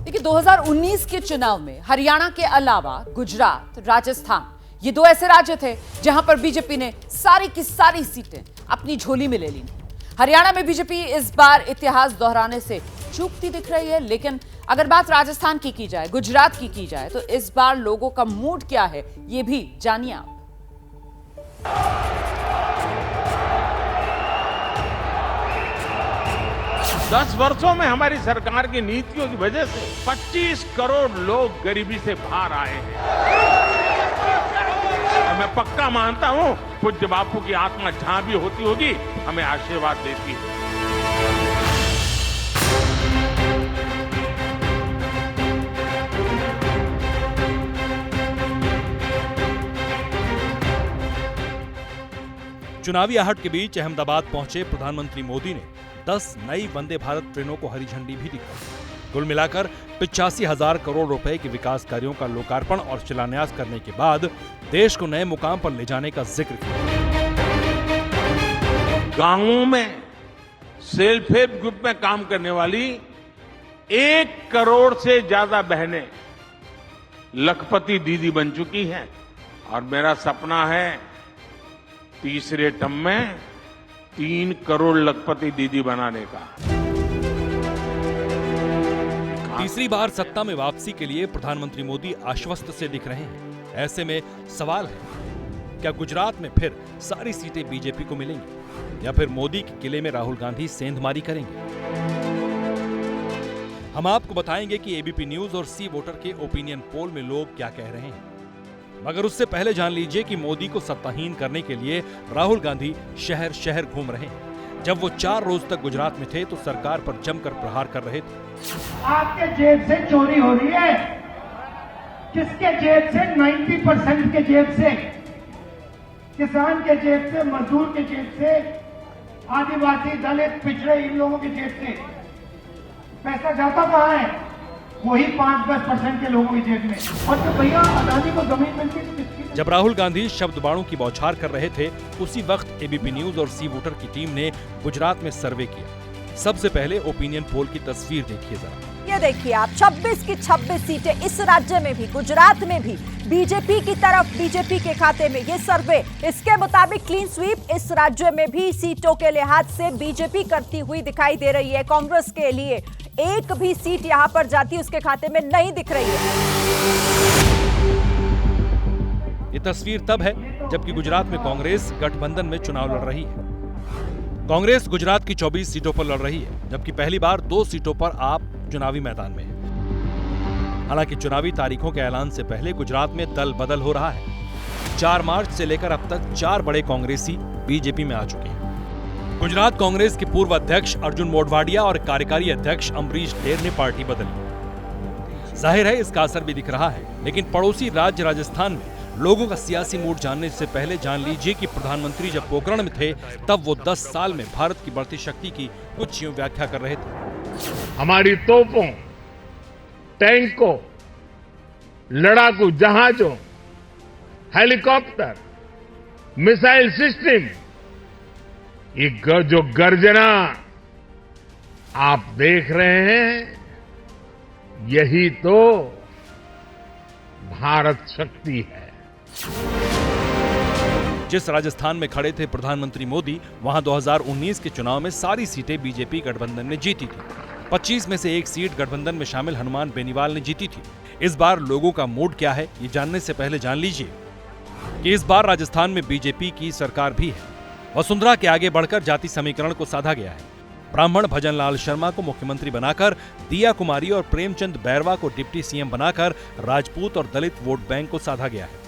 देखिए 2019 के चुनाव में हरियाणा के अलावा गुजरात, राजस्थान ये दो ऐसे राज्य थे जहां पर बीजेपी ने सारी की सारी सीटें अपनी झोली में ले ली। हरियाणा में बीजेपी इस बार इतिहास दोहराने से चूकती दिख रही है, लेकिन अगर बात राजस्थान की जाए, गुजरात की जाए तो इस बार लोगों का मूड क्या है ये भी जानिए आप। 10 वर्षों में हमारी सरकार की नीतियों की वजह से 25 करोड़ लोग गरीबी से बाहर आए हैं। और मैं पक्का मानता हूं पूज्य बापू की आत्मा जहां भी होती होगी हमें आशीर्वाद देती है। चुनावी आहट के बीच अहमदाबाद पहुंचे प्रधानमंत्री मोदी ने 10 नई वंदे भारत ट्रेनों को हरी झंडी भी दिखाई। कुल मिलाकर 85,000 करोड़ रुपए के विकास कार्यों का लोकार्पण और शिलान्यास करने के बाद देश को नए मुकाम पर ले जाने का जिक्र किया। गांवों में सेल्फ हेल्प ग्रुप में काम करने वाली 1 करोड़ से ज्यादा बहनें लखपति दीदी बन चुकी हैं और मेरा सपना है तीसरे टर्म में 3 करोड़ लखपति दीदी बनाने का। तीसरी बार सत्ता में वापसी के लिए प्रधानमंत्री मोदी आश्वस्त से दिख रहे हैं। ऐसे में सवाल है, क्या गुजरात में फिर सारी सीटें बीजेपी को मिलेंगी या फिर मोदी के किले में राहुल गांधी सेंधमारी करेंगे? हम आपको बताएंगे कि एबीपी न्यूज और सी वोटर के ओपिनियन पोल में लोग क्या कह रहे हैं। मगर उससे पहले जान लीजिए कि मोदी को सत्ताहीन करने के लिए राहुल गांधी शहर शहर घूम रहे हैं। जब वो 4 रोज तक गुजरात में थे तो सरकार पर जमकर प्रहार कर रहे थे। आपके जेब से चोरी हो रही है, किसके जेब से? 90% के जेब से, किसान के जेब से, मजदूर के जेब से, आदिवासी, दलित, पिछड़े इन लोगों की जेब से। पैसा जाता कहाँ है? वही 5-10% के लोगों की जेब में। और तो भैया अदानी को जमीन मिलती है। जब राहुल गांधी शब्द बाणों की बौछार कर रहे थे, उसी वक्त एबीपी न्यूज और सी वोटर की टीम ने गुजरात में सर्वे किया। सबसे पहले ओपिनियन पोल की तस्वीर देखिए जरा। ये देखिए आप, 26 की 26 सीटें इस राज्य में भी, गुजरात में भी बीजेपी की तरफ, बीजेपी के खाते में। ये सर्वे इसके मुताबिक क्लीन स्वीप इस राज्य में भी सीटों के लिहाज से बीजेपी करती हुई दिखाई दे रही है। कांग्रेस के लिए एक भी सीट यहां पर जाती उसके खाते में नहीं दिख रही है। ये तस्वीर तब है जबकि गुजरात में कांग्रेस गठबंधन में चुनाव लड़ रही है। कांग्रेस गुजरात की 24 सीटों पर लड़ रही है, जबकि पहली बार 2 सीटों पर आप चुनावी मैदान में है। हालांकि चुनावी तारीखों के ऐलान से पहले गुजरात में दल बदल हो रहा है। 4 मार्च से लेकर अब तक 4 बड़े कांग्रेसी बीजेपी में आ चुके हैं। गुजरात कांग्रेस के पूर्व अध्यक्ष अर्जुन मोढवाडिया और कार्यकारी अध्यक्ष अम्बरीश ढेर ने पार्टी बदली। जाहिर है इसका असर भी दिख रहा है, लेकिन पड़ोसी राज्य राजस्थान में लोगों का सियासी मूड जानने से पहले जान लीजिए कि प्रधानमंत्री जब पोखरण में थे तब वो 10 साल में भारत की बढ़ती शक्ति की कुछ यूं व्याख्या कर रहे थे। हमारी तोपों, टैंकों, लड़ाकू जहाजों, हेलीकॉप्टर, मिसाइल सिस्टम, ये जो गर्जना आप देख रहे हैं, यही तो भारत शक्ति है। जिस राजस्थान में खड़े थे प्रधानमंत्री मोदी, वहां 2019 के चुनाव में सारी सीटें बीजेपी गठबंधन ने जीती थी। 25 में से 1 सीट गठबंधन में शामिल हनुमान बेनीवाल ने जीती थी। इस बार लोगों का मूड क्या है, ये जानने से पहले जान लीजिए कि इस बार राजस्थान में बीजेपी की सरकार भी है। वसुंधरा के आगे बढ़कर जाति समीकरण को साधा गया है। ब्राह्मण भजनलाल शर्मा को मुख्यमंत्री बनाकर, दिया कुमारी और प्रेमचंद बैरवा को डिप्टी सीएम बनाकर राजपूत और दलित वोट बैंक को साधा गया है।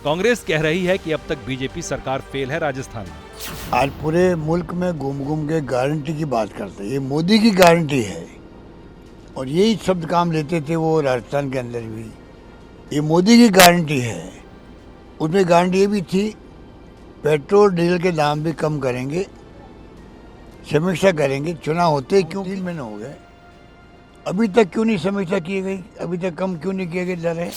कांग्रेस कह रही है कि अब तक बीजेपी सरकार फेल है राजस्थान में। आज पूरे मुल्क में घूम घूम के गारंटी की बात करते हैं, ये मोदी की गारंटी है और यही शब्द काम लेते थे वो राजस्थान के अंदर भी। ये मोदी की गारंटी है। उसमें गारंटी ये भी थी पेट्रोल डीजल के दाम भी कम करेंगे, समीक्षा करेंगे। चुनाव होते क्यों 3 महीने हो गए, अभी तक क्यों नहीं समीक्षा की गई, अभी तक कम क्यों नहीं किए गए दर है?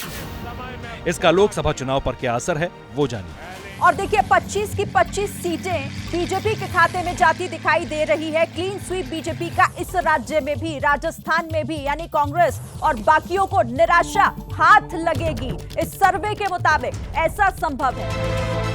इसका लोकसभा चुनाव पर क्या असर है वो जानिए। और देखिए 25 की 25 सीटें बीजेपी के खाते में जाती दिखाई दे रही है। क्लीन स्वीप बीजेपी का इस राज्य में भी, राजस्थान में भी, यानी कांग्रेस और बाकियों को निराशा हाथ लगेगी। इस सर्वे के मुताबिक ऐसा संभव है।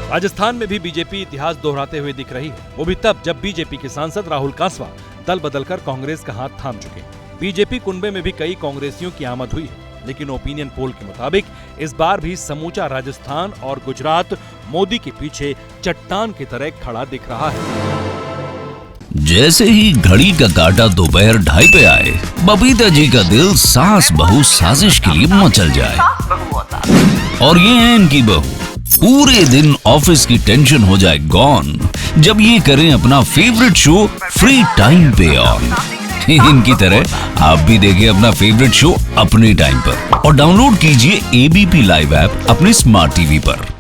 राजस्थान में भी बीजेपी इतिहास दोहराते हुए दिख रही है, वो भी तब जब बीजेपी के सांसद राहुल कांसवा दल बदलकर कांग्रेस का हाथ थाम चुके। बीजेपी कुनबे में भी कई कांग्रेसियों की आमद हुई है, लेकिन ओपिनियन पोल के मुताबिक इस बार भी समूचा राजस्थान और गुजरात मोदी के पीछे चट्टान की तरह खड़ा दिख रहा है। जैसे ही घड़ी का काटा दोपहर 2:30 पे आए, बबीता जी का दिल सास बहू साजिश के लिए मचल जाए। और ये है इनकी बहू, पूरे दिन ऑफिस की टेंशन हो जाए गॉन जब ये करें अपना फेवरेट शो फ्री टाइम पे ऑन। इनकी तरह आप भी देखिए अपना फेवरेट शो अपने टाइम पर और डाउनलोड कीजिए एबीपी लाइव ऐप अपने स्मार्ट टीवी पर।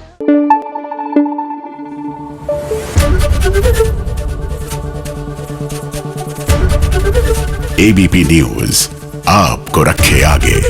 एबीपी न्यूज आपको रखे आगे।